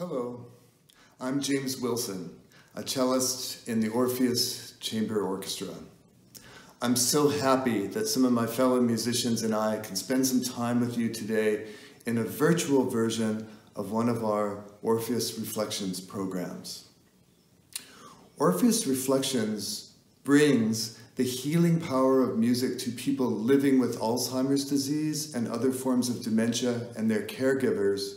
Hello, I'm James Wilson, a cellist in the Orpheus Chamber Orchestra. I'm so happy that some of my fellow musicians and I can spend some time with you today in a virtual version of one of our Orpheus Reflections programs. Orpheus Reflections brings the healing power of music to people living with Alzheimer's disease and other forms of dementia and their caregivers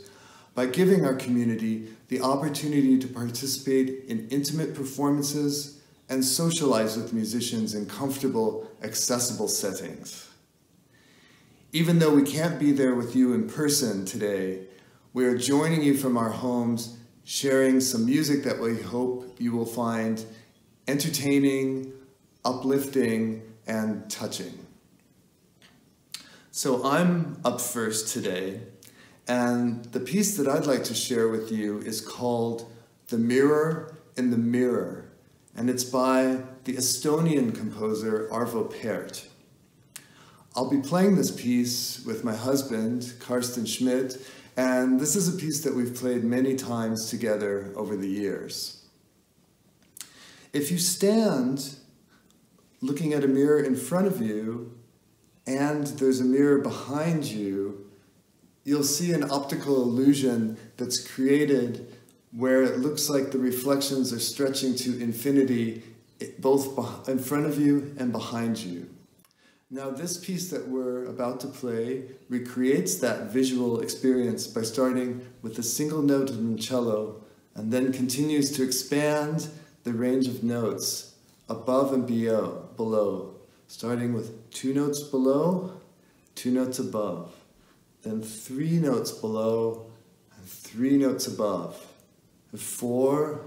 by giving our community the opportunity to participate in intimate performances and socialize with musicians in comfortable, accessible settings. Even though we can't be there with you in person today, we are joining you from our homes, sharing some music that we hope you will find entertaining, uplifting, and touching. So I'm up first today, and the piece that I'd like to share with you is called The Mirror in the Mirror, and it's by the Estonian composer Arvo Pärt. I'll be playing this piece with my husband, Carsten Schmidt, and this is a piece that we've played many times together over the years. If you stand looking at a mirror in front of you and there's a mirror behind you, you'll see an optical illusion that's created where it looks like the reflections are stretching to infinity, both in front of you and behind you. Now, this piece that we're about to play recreates that visual experience by starting with a single note in the cello and then continues to expand the range of notes above and below, starting with 2 notes below, 2 notes above, then 3 notes below and 3 notes above, and 4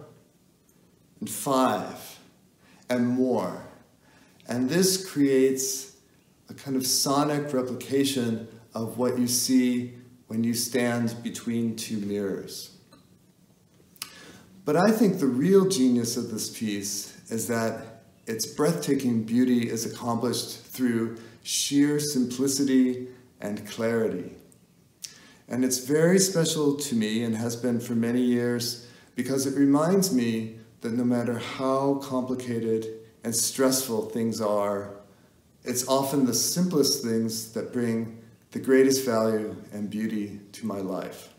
and 5 and more. And this creates a kind of sonic replication of what you see when you stand between 2 mirrors. But I think the real genius of this piece is that its breathtaking beauty is accomplished through sheer simplicity and clarity. And it's very special to me and has been for many years because it reminds me that no matter how complicated and stressful things are, it's often the simplest things that bring the greatest value and beauty to my life.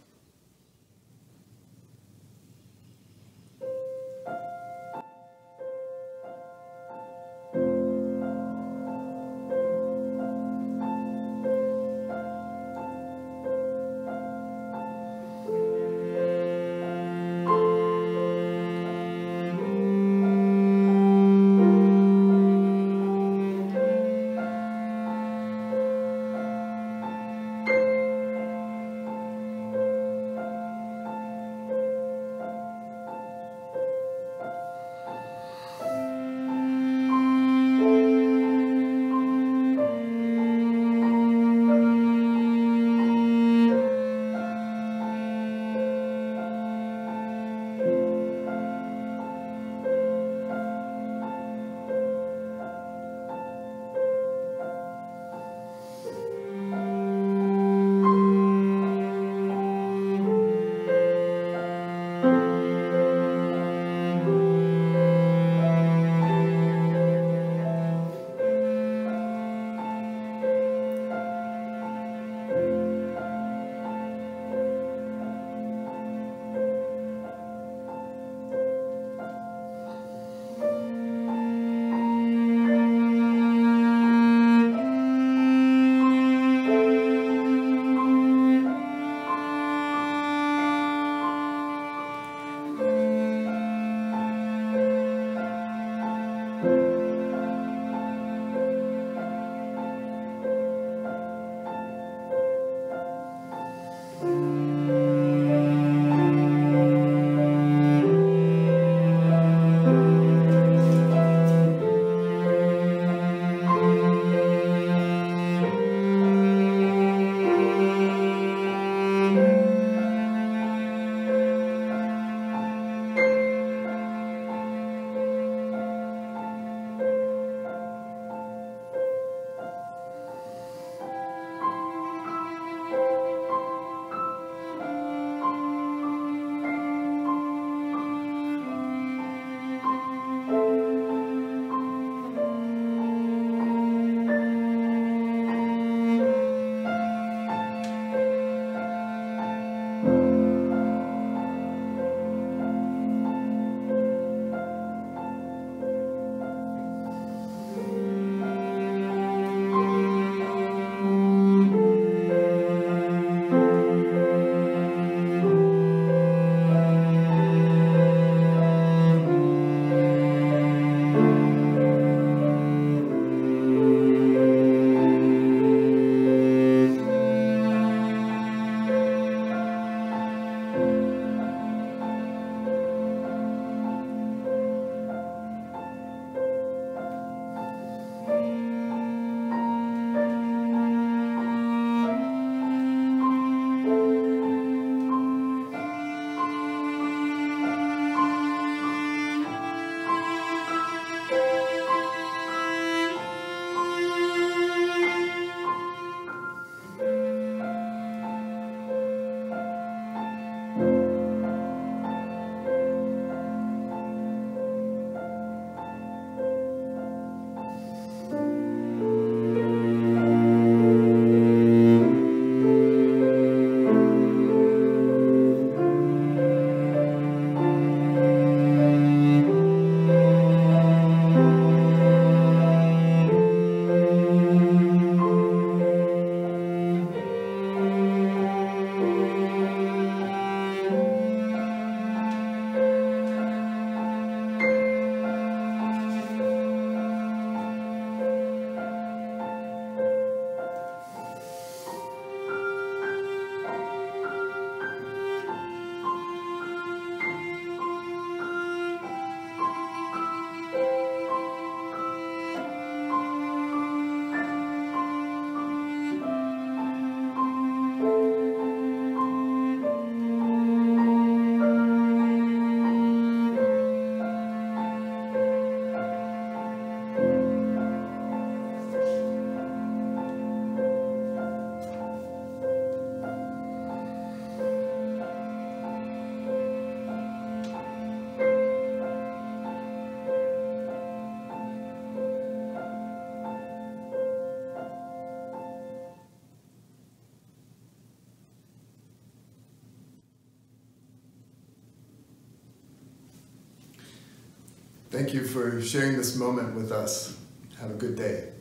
Thank you for sharing this moment with us. Have a good day.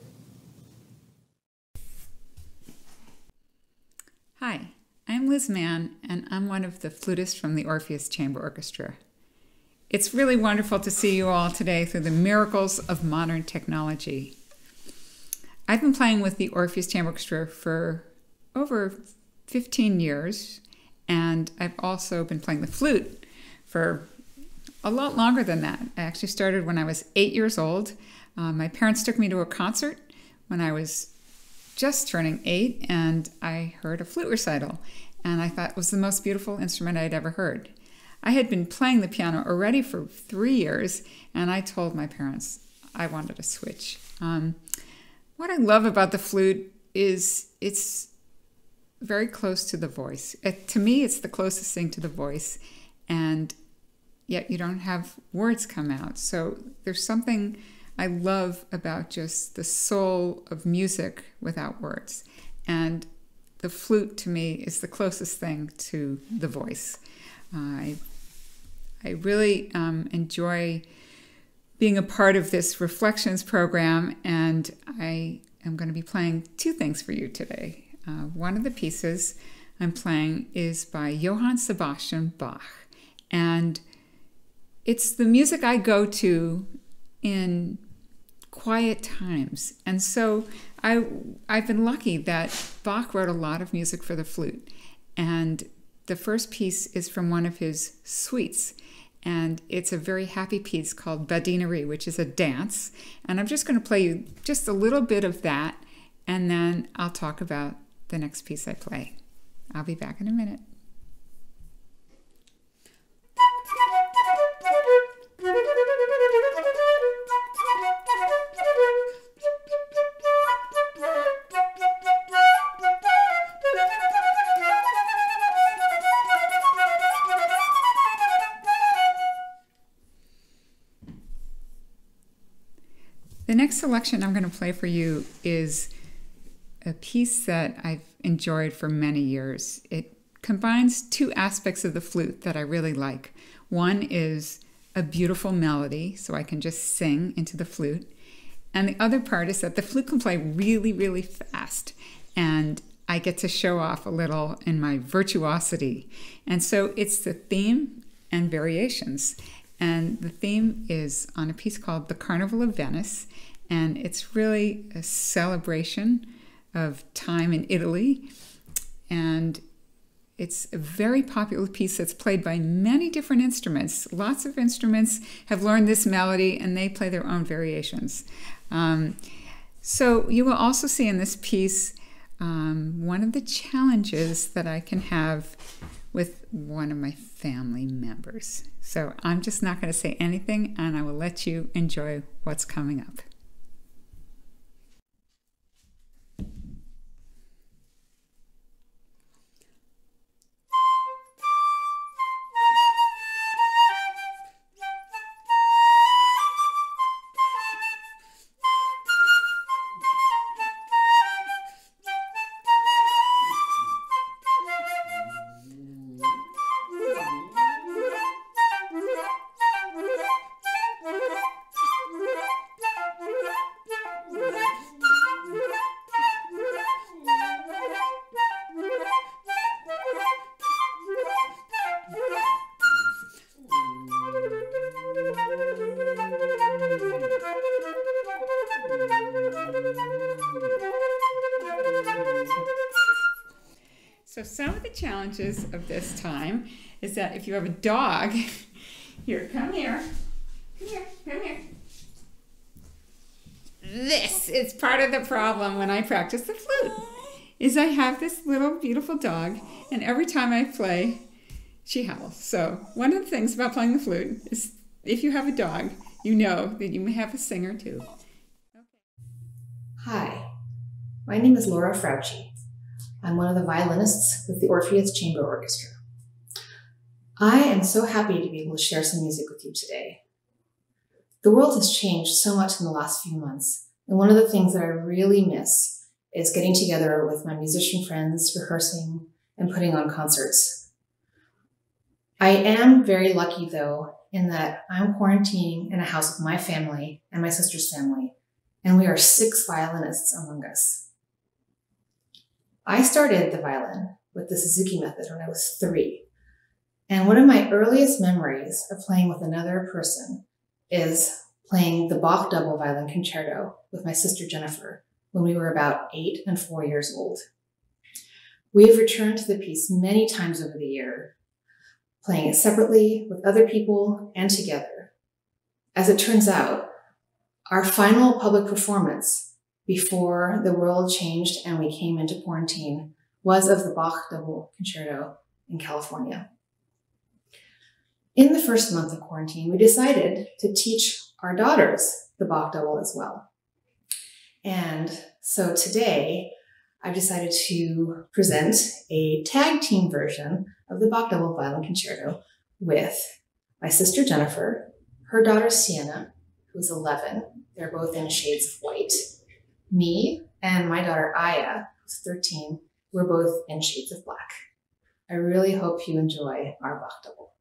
Hi, I'm Liz Mann, and I'm one of the flutists from the Orpheus Chamber Orchestra. It's really wonderful to see you all today through the miracles of modern technology. I've been playing with the Orpheus Chamber Orchestra for over 15 years, and I've also been playing the flute for a lot longer than that. I actually started when I was 8 years old. My parents took me to a concert when I was just turning 8, and I heard a flute recital, and I thought it was the most beautiful instrument I'd ever heard. I had been playing the piano already for 3 years, and I told my parents I wanted to switch. What I love about the flute is it's very close to the voice. To me, it's the closest thing to the voice, and yet you don't have words come out. So there's something I love about just the soul of music without words. And the flute, to me, is the closest thing to the voice. I really enjoy being a part of this Reflections program, and I am going to be playing two things for you today. One of the pieces I'm playing is by Johann Sebastian Bach, and it's the music I go to in quiet times. And so I've been lucky that Bach wrote a lot of music for the flute, and the first piece is from one of his suites, and it's a very happy piece called Badinerie, which is a dance. And I'm just going to play you just a little bit of that, and then I'll talk about the next piece I play. I'll be back in a minute. The next selection I'm going to play for you is a piece that I've enjoyed for many years. It combines two aspects of the flute that I really like. One is a beautiful melody, so I can just sing into the flute. And the other part is that the flute can play really, really fast, and I get to show off a little in my virtuosity. And so it's the theme and variations. And the theme is on a piece called The Carnival of Venice, and it's really a celebration of time in Italy. And it's a very popular piece that's played by many different instruments. Lots of instruments have learned this melody, and they play their own variations. So you will also see in this piece one of the challenges that I can have with one of my family members. So I'm just not going to say anything, and I will let you enjoy what's coming up. So some of the challenges of this time is that if you have a dog, here, come here. This is part of the problem when I practice the flute, is I have this little beautiful dog, and every time I play, she howls. So one of the things about playing the flute is if you have a dog, you know that you may have a singer too. Hi, my name is Laura Frauci. I'm one of the violinists with the Orpheus Chamber Orchestra. I am so happy to be able to share some music with you today. The world has changed so much in the last few months, and one of the things that I really miss is getting together with my musician friends, rehearsing, and putting on concerts. I am very lucky, though, in that I'm quarantining in a house with my family and my sister's family, and we are 6 violinists among us. I started the violin with the Suzuki method when I was 3. And one of my earliest memories of playing with another person is playing the Bach double violin concerto with my sister Jennifer when we were about 8 and 4 years old. We have returned to the piece many times over the year, playing it separately with other people and together. As it turns out, our final public performance before the world changed and we came into quarantine was of the Bach double concerto in California. In the first month of quarantine, we decided to teach our daughters the Bach double as well. And so today, I've decided to present a tag team version of the Bach double violin concerto with my sister Jennifer, her daughter Sienna, who's 11. They're both in shades of white. Me and my daughter Aya, who's 13. We're both in shades of black. I really hope you enjoy our Bach double.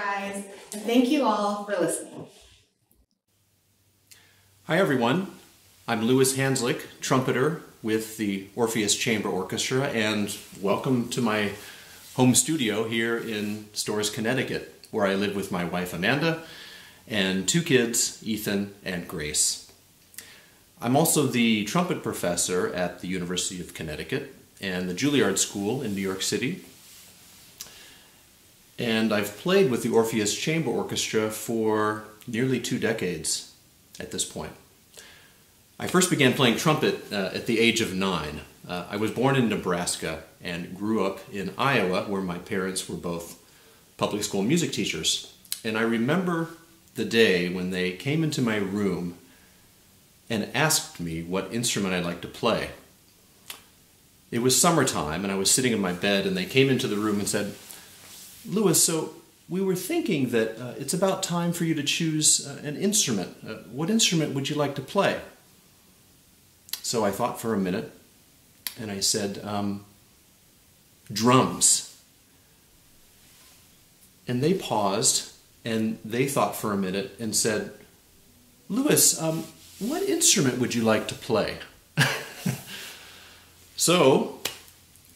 guys, and thank you all for listening. Hi everyone, I'm Louis Hanslick, trumpeter with the Orpheus Chamber Orchestra, and welcome to my home studio here in Storrs, Connecticut, where I live with my wife Amanda and 2 kids, Ethan and Grace. I'm also the trumpet professor at the University of Connecticut and the Juilliard School in New York City. And I've played with the Orpheus Chamber Orchestra for nearly 2 decades at this point. I first began playing trumpet at the age of 9. I was born in Nebraska and grew up in Iowa, where my parents were both public school music teachers. And I remember the day when they came into my room and asked me what instrument I'd like to play. It was summertime and I was sitting in my bed, and they came into the room and said, "Louis, so we were thinking that it's about time for you to choose an instrument. What instrument would you like to play?" So I thought for a minute, and I said, "Drums." And they paused, and they thought for a minute and said, "Louis, what instrument would you like to play?" So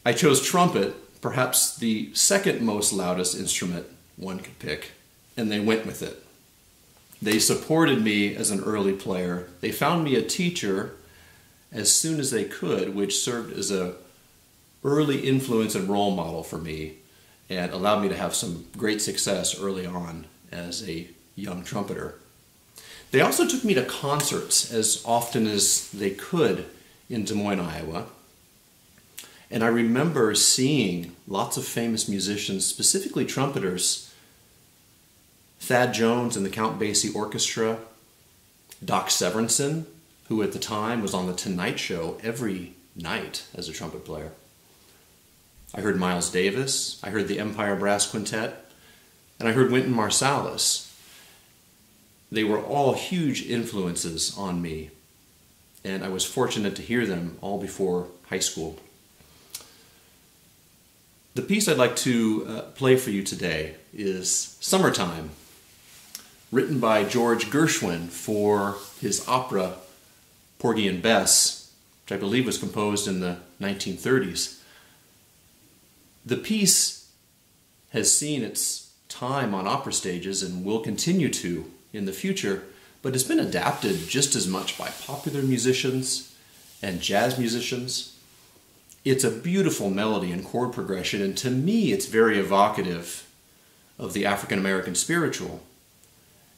I chose trumpet, perhaps the second most loudest instrument one could pick, and they went with it. They supported me as an early player. They found me a teacher as soon as they could, which served as an early influence and role model for me and allowed me to have some great success early on as a young trumpeter. They also took me to concerts as often as they could in Des Moines, Iowa. And I remember seeing lots of famous musicians, specifically trumpeters, Thad Jones and the Count Basie Orchestra, Doc Severinsen, who at the time was on The Tonight Show every night as a trumpet player. I heard Miles Davis, I heard the Empire Brass Quintet, and I heard Wynton Marsalis. They were all huge influences on me, and I was fortunate to hear them all before high school. The piece I'd like to play for you today is Summertime, written by George Gershwin for his opera Porgy and Bess, which I believe was composed in the 1930s. The piece has seen its time on opera stages and will continue to in the future, but it's been adapted just as much by popular musicians and jazz musicians. It's a beautiful melody and chord progression, and to me it's very evocative of the African American spiritual.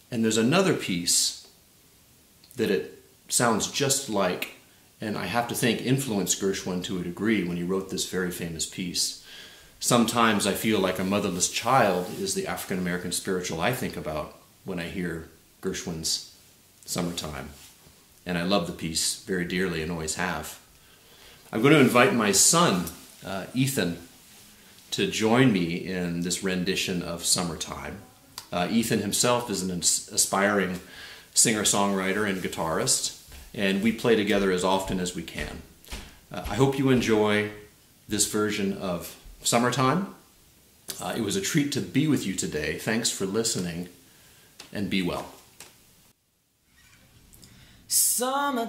And there's another piece that it sounds just like, and I have to think influenced Gershwin to a degree when he wrote this very famous piece. Sometimes I feel like a motherless child is the African American spiritual I think about when I hear Gershwin's Summertime. And I love the piece very dearly and always have. I'm going to invite my son, Ethan, to join me in this rendition of Summertime. Ethan himself is an aspiring singer-songwriter and guitarist, and we play together as often as we can. I hope you enjoy this version of Summertime. It was a treat to be with you today. Thanks for listening, and be well. Summertime,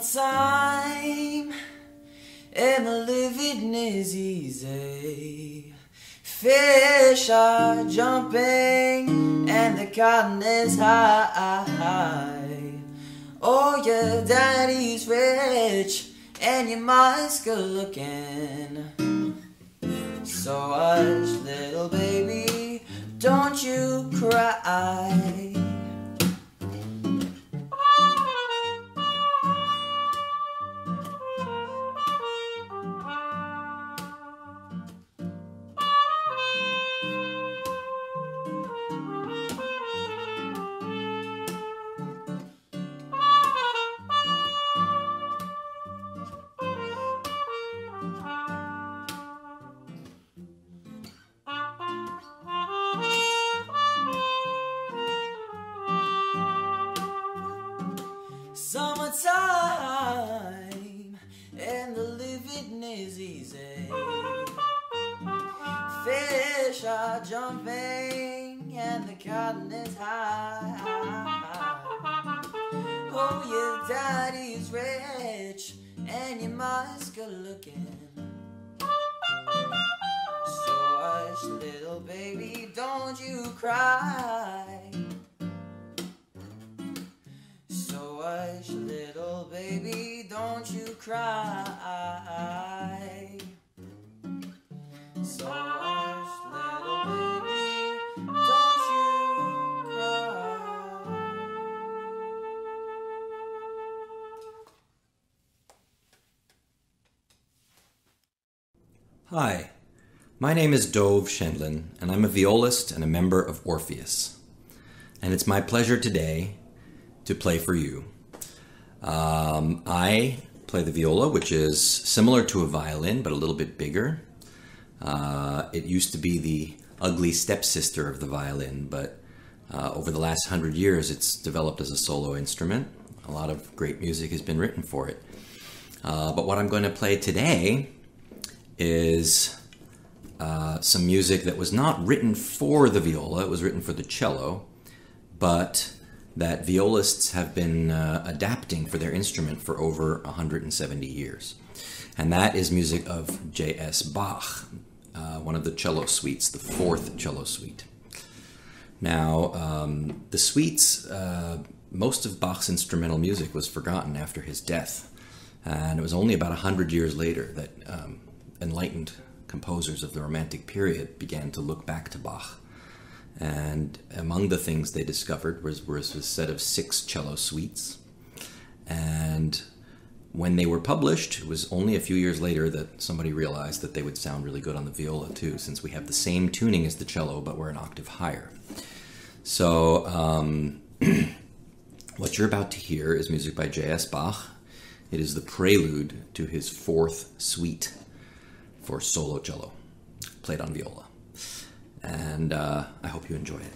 and the living is easy. Fish are jumping and the cotton is high. Oh, your daddy's rich and your mom's good looking. So hush, little baby, don't you cry. Summertime, and the living is easy. Fish are jumping and the cotton is high. Oh, your daddy's rich and your mom's good looking. So hush, little baby, don't you cry. So hush, little baby, don't you cry. So hush, little baby, don't you cry. Hi, my name is Dov Shendlin, and I'm a violist and a member of Orpheus. And it's my pleasure today to play for you. I play the viola, which is similar to a violin, but a little bit bigger. It used to be the ugly stepsister of the violin, but over the last 100 years, it's developed as a solo instrument. A lot of great music has been written for it. But what I'm going to play today is some music that was not written for the viola, it was written for the cello, but that violists have been adapting for their instrument for over 170 years. And that is music of J.S. Bach, one of the cello suites, the fourth cello suite. Now, the suites, most of Bach's instrumental music was forgotten after his death. And it was only about 100 years later that enlightened composers of the Romantic period began to look back to Bach. And among the things they discovered was a set of 6 cello suites. And when they were published, it was only a few years later that somebody realized that they would sound really good on the viola too, since we have the same tuning as the cello, but we're an octave higher. So what you're about to hear is music by J.S. Bach. It is the prelude to his 4th suite for solo cello, played on viola. And I hope you enjoy it.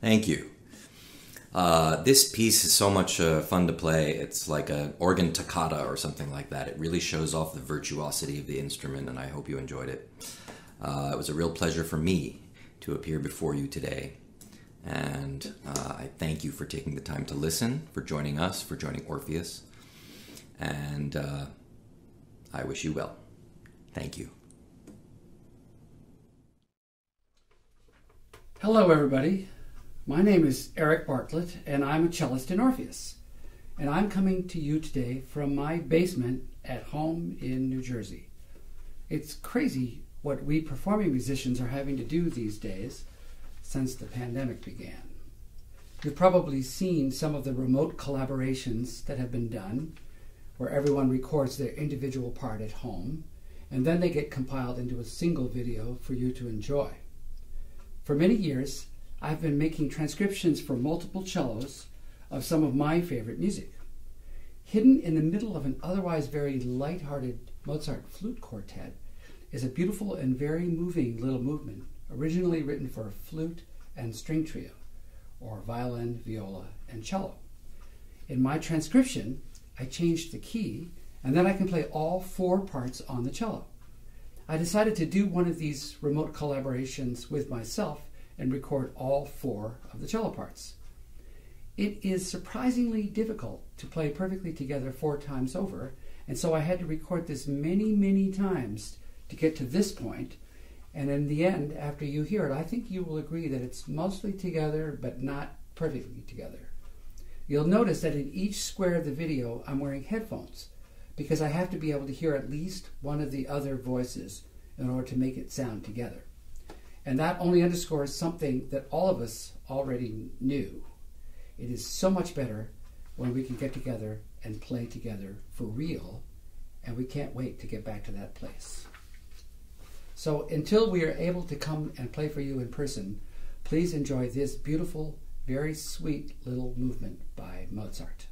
Thank you. This piece is so much fun to play. It's like an organ toccata or something like that. It really shows off the virtuosity of the instrument, and I hope you enjoyed it. It was a real pleasure for me to appear before you today. And I thank you for taking the time to listen, for joining us, for joining Orpheus. And I wish you well. Thank you. Hello, everybody. My name is Eric Bartlett, and I'm a cellist in Orpheus. And I'm coming to you today from my basement at home in New Jersey. It's crazy what we performing musicians are having to do these days since the pandemic began. You've probably seen some of the remote collaborations that have been done, where everyone records their individual part at home, and then they get compiled into a single video for you to enjoy. For many years, I've been making transcriptions for multiple cellos of some of my favorite music. Hidden in the middle of an otherwise very light-hearted Mozart flute quartet is a beautiful and very moving little movement, originally written for a flute and string trio, or violin, viola, and cello. In my transcription, I changed the key, and then I can play all 4 parts on the cello. I decided to do one of these remote collaborations with myself and record all 4 of the cello parts. It is surprisingly difficult to play perfectly together 4 times over, and so I had to record this many, many times to get to this point. And in the end, after you hear it, I think you will agree that it's mostly together, but not perfectly together. You'll notice that in each square of the video, I'm wearing headphones, because I have to be able to hear at least one of the other voices in order to make it sound together. And that only underscores something that all of us already knew. It is so much better when we can get together and play together for real, and we can't wait to get back to that place. So until we are able to come and play for you in person, please enjoy this beautiful, very sweet little movement by Mozart.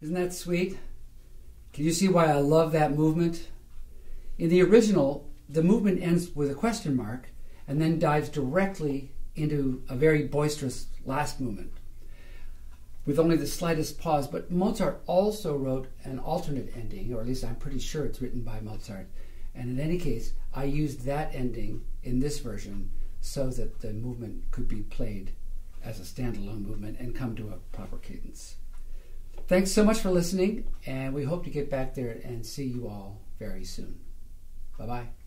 Isn't that sweet? Can you see why I love that movement? In the original, the movement ends with a question mark and then dives directly into a very boisterous last movement. with only the slightest pause. But Mozart also wrote an alternate ending, or at least I'm pretty sure it's written by Mozart. And in any case, I used that ending in this version so that the movement could be played as a standalone movement and come to a proper cadence. Thanks so much for listening, and we hope to get back there and see you all very soon. Bye-bye.